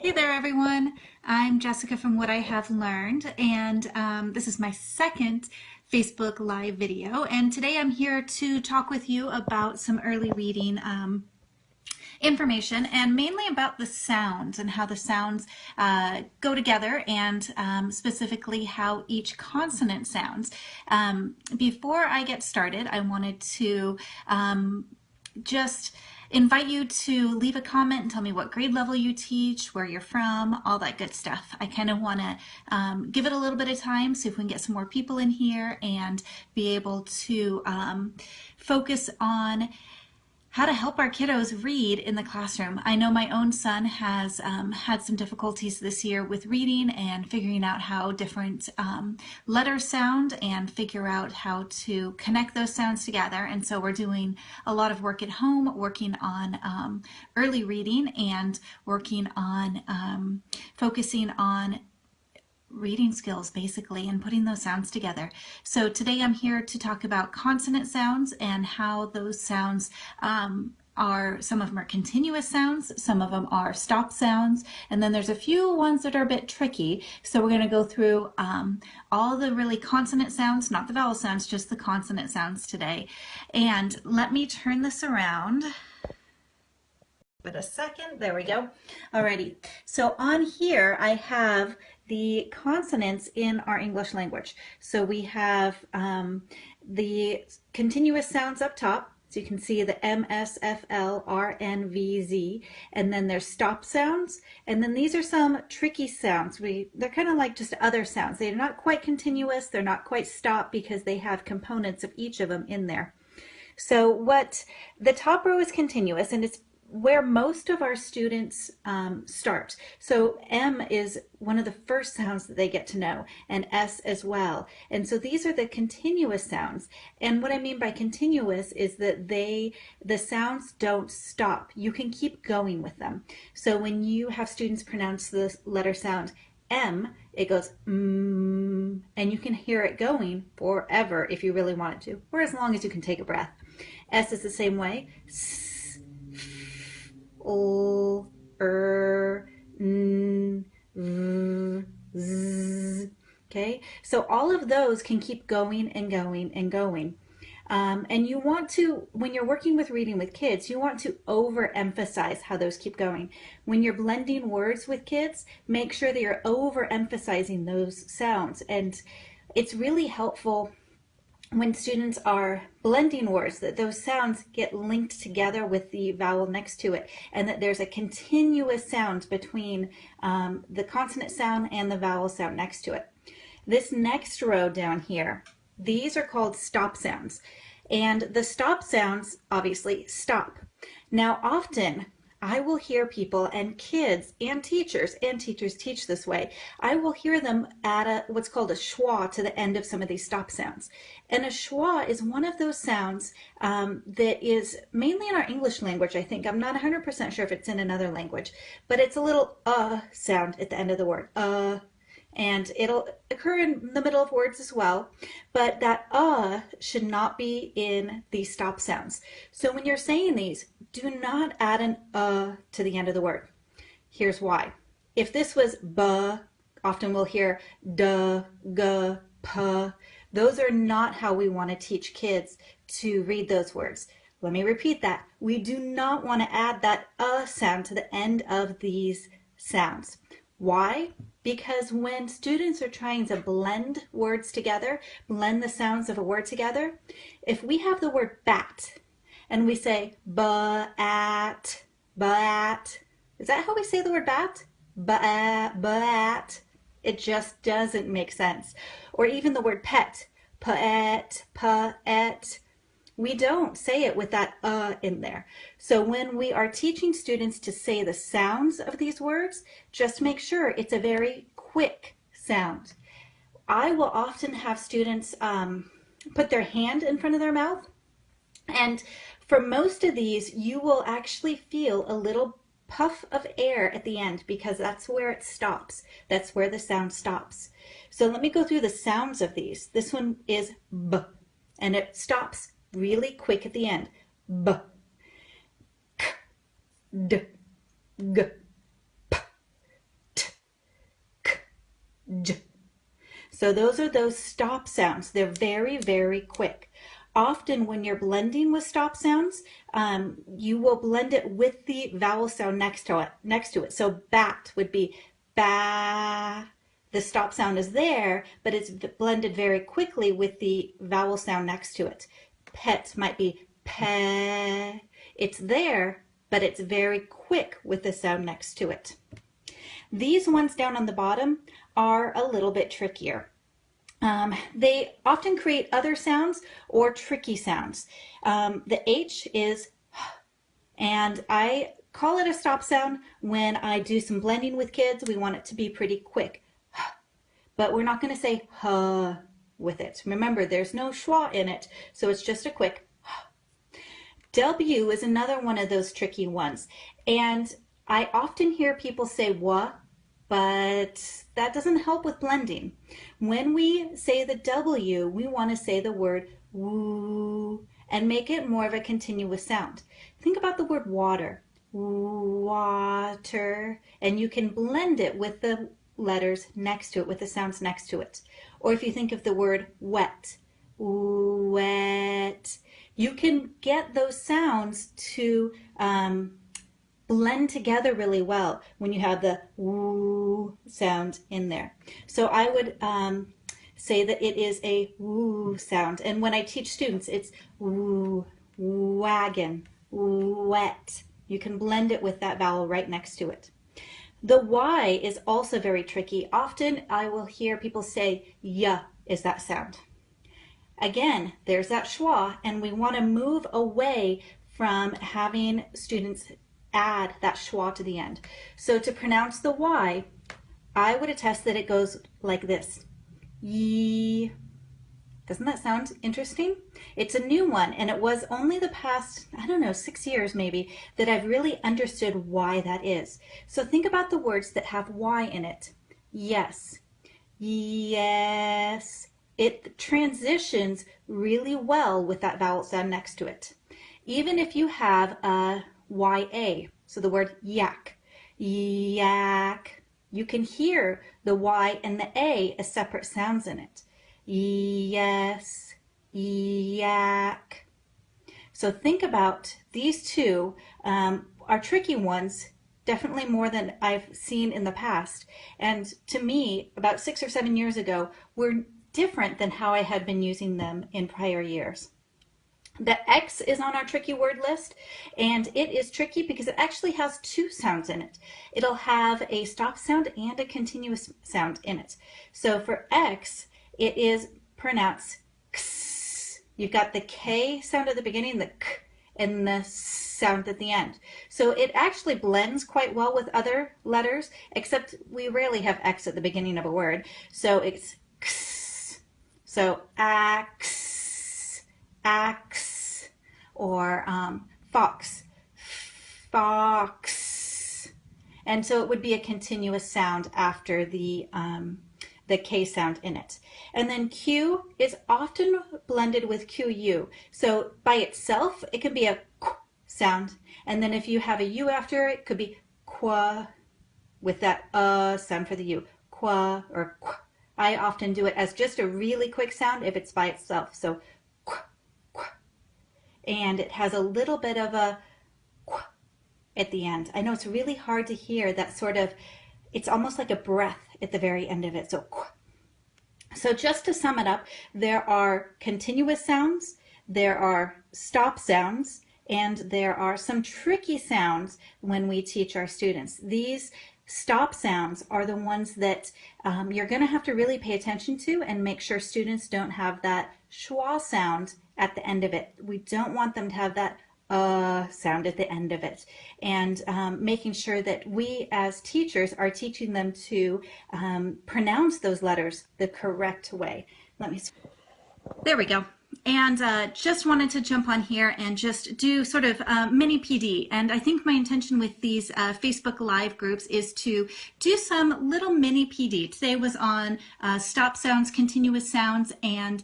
Hey there, everyone. I'm Jessica from What I Have Learned, and this is my second Facebook Live video. And today I'm here to talk with you about some early reading information and mainly about the sounds and how the sounds go together and specifically how each consonant sounds. Before I get started, I wanted to just invite you to leave a comment and tell me what grade level you teach, where you're from, all that good stuff. I kind of want to give it a little bit of time, see if we can get some more people in here and be able to focus on how to help our kiddos read in the classroom. I know my own son has had some difficulties this year with reading and figuring out how different letters sound and figure out how to connect those sounds together. And so we're doing a lot of work at home, working on early reading and working on focusing on reading skills basically and putting those sounds together. So today I'm here to talk about consonant sounds and how those sounds some of them are continuous sounds, some of them are stop sounds, and then there's a few ones that are a bit tricky. So we're going to go through all the really consonant sounds, not the vowel sounds, just the consonant sounds today. And let me turn this around. But a second, there we go. Alrighty, so on here I have the consonants in our English language. So we have the continuous sounds up top. So you can see the M, S, F, L, R, N, V, Z, and then there's stop sounds. And then these are some tricky sounds. They're kind of like just other sounds. They're not quite continuous, they're not quite stop because they have components of each of them in there. So what the top row is continuous, and it's where most of our students start. So M is one of the first sounds that they get to know, and S as well. And so these are the continuous sounds. And what I mean by continuous is that the sounds don't stop. You can keep going with them. So when you have students pronounce the letter sound M, it goes mm, and you can hear it going forever if you really want it to, or as long as you can take a breath. S is the same way. S, O, N, V, Z. Okay, so all of those can keep going and going and going. And you want to, when you're working with reading with kids, you want to overemphasize how those keep going. When you're blending words with kids, make sure that you're overemphasizing those sounds. And it's really helpful when students are blending words, that those sounds get linked together with the vowel next to it, and that there's a continuous sound between the consonant sound and the vowel sound next to it. This next row down here, these are called stop sounds. And the stop sounds obviously stop. Now often I will hear people, and kids and teachers teach this way, I will hear them add what's called a schwa to the end of some of these stop sounds. And a schwa is one of those sounds that is mainly in our English language, I think. I'm not 100% sure if it's in another language, but it's a little sound at the end of the word, and it'll occur in the middle of words as well, but that should not be in these stop sounds. So when you're saying these, do not add an to the end of the word. Here's why. If this was b, often we'll hear d, g, p. Those are not how we want to teach kids to read those words. Let me repeat that. We do not want to add that sound to the end of these sounds. Why? Because when students are trying to blend words together, blend the sounds of a word together, if we have the word bat and we say bat, is that how we say the word bat? Bat. It just doesn't make sense. Or even the word pet, pet. We don't say it with that in there. So when we are teaching students to say the sounds of these words, just make sure it's a very quick sound. I will often have students put their hand in front of their mouth, and for most of these you will actually feel a little puff of air at the end because that's where it stops. That's where the sound stops. So let me go through the sounds of these. This one is B, and it stops really quick at the end. B, K, D, G, P, So those are those stop sounds. They're very, very quick. Often when you're blending with stop sounds, you will blend it with the vowel sound next to it. So bat would be ba. The stop sound is there, but it's blended very quickly with the vowel sound next to it. Pet might be pe. It's there, but it's very quick with the sound next to it. These ones down on the bottom are a little bit trickier. They often create other sounds or tricky sounds. The H is, and I call it a stop sound when I do some blending with kids. We want it to be pretty quick, but we're not going to say huh with it. Remember, there's no schwa in it, so it's just a quick W is another one of those tricky ones, and I often hear people say wa, but that doesn't help with blending. When we say the W, we want to say the word woo and make it more of a continuous sound. Think about the word water, water, and you can blend it with the letters next to it, with the sounds next to it. Or if you think of the word wet, wet, you can get those sounds to blend together really well when you have the woo sound in there. So I would say that it is a woo sound. And when I teach students, it's woo, wagon, wet. You can blend it with that vowel right next to it. The Y is also very tricky. Often I will hear people say, ya is that sound. Again, there's that schwa, and we want to move away from having students add that schwa to the end. So to pronounce the Y, I would attest that it goes like this. Yee. Doesn't that sound interesting? It's a new one, and it was only the past, 6 years maybe, that I've really understood why that is. So think about the words that have Y in it. Yes, yes. It transitions really well with that vowel sound next to it. Even if you have a YA, so the word yak, yak, you can hear the Y and the A as separate sounds in it. Yes, yak. So think about these two are tricky ones, definitely more than I've seen in the past. And to me, about 6 or 7 years ago, were different than how I had been using them in prior years. The X is on our tricky word list, and it is tricky because it actually has two sounds in it. It'll have a stop sound and a continuous sound in it. So for X, it is pronounced X. You've got the K sound at the beginning, the K, and the sound at the end. So it actually blends quite well with other letters, except we rarely have X at the beginning of a word. So it's X. So axe, axe, or fox, fox. And so it would be a continuous sound after the K sound in it. And then Q is often blended with QU. So by itself, it can be a Q sound. And then if you have a U after it, could be qua with that sound for the U, qua or qua. I often do it as just a really quick sound if it's by itself. So, qua, qua. And it has a little bit of a qua at the end. I know it's really hard to hear that sort of, it's almost like a breath at the very end of it. So, qua. So just to sum it up, there are continuous sounds, there are stop sounds, and there are some tricky sounds when we teach our students. These stop sounds are the ones that you're going to have to really pay attention to and make sure students don't have that schwa sound at the end of it. We don't want them to have that sound at the end of it. And making sure that we as teachers are teaching them to pronounce those letters the correct way. There we go. And just wanted to jump on here and just do sort of mini PD. And I think my intention with these Facebook Live groups is to do some little mini PD. Today was on stop sounds, continuous sounds, and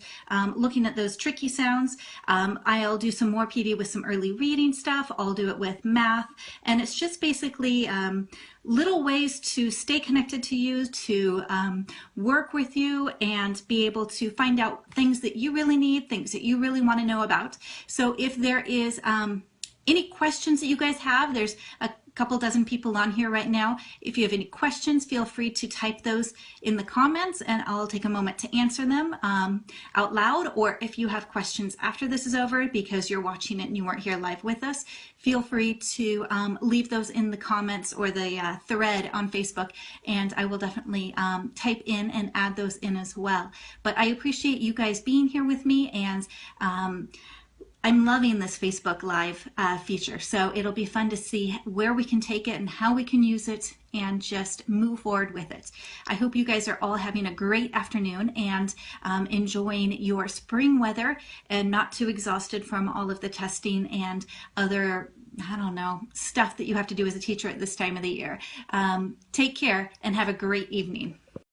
looking at those tricky sounds. I'll do some more PD with some early reading stuff. I'll do it with math. And it's just basically little ways to stay connected to you, to work with you, and be able to find out things that you really need, things that you really want to know about. So if there is any questions that you guys have, there's a couple dozen people on here right now. If you have any questions, feel free to type those in the comments and I'll take a moment to answer them out loud. Or if you have questions after this is over because you're watching it and you weren't here live with us, feel free to leave those in the comments or the thread on Facebook, and I will definitely type in and add those in as well. But I appreciate you guys being here with me, and I'm loving this Facebook Live feature, so it'll be fun to see where we can take it and how we can use it and just move forward with it. I hope you guys are all having a great afternoon and enjoying your spring weather and not too exhausted from all of the testing and other, I don't know, stuff that you have to do as a teacher at this time of the year. Take care and have a great evening.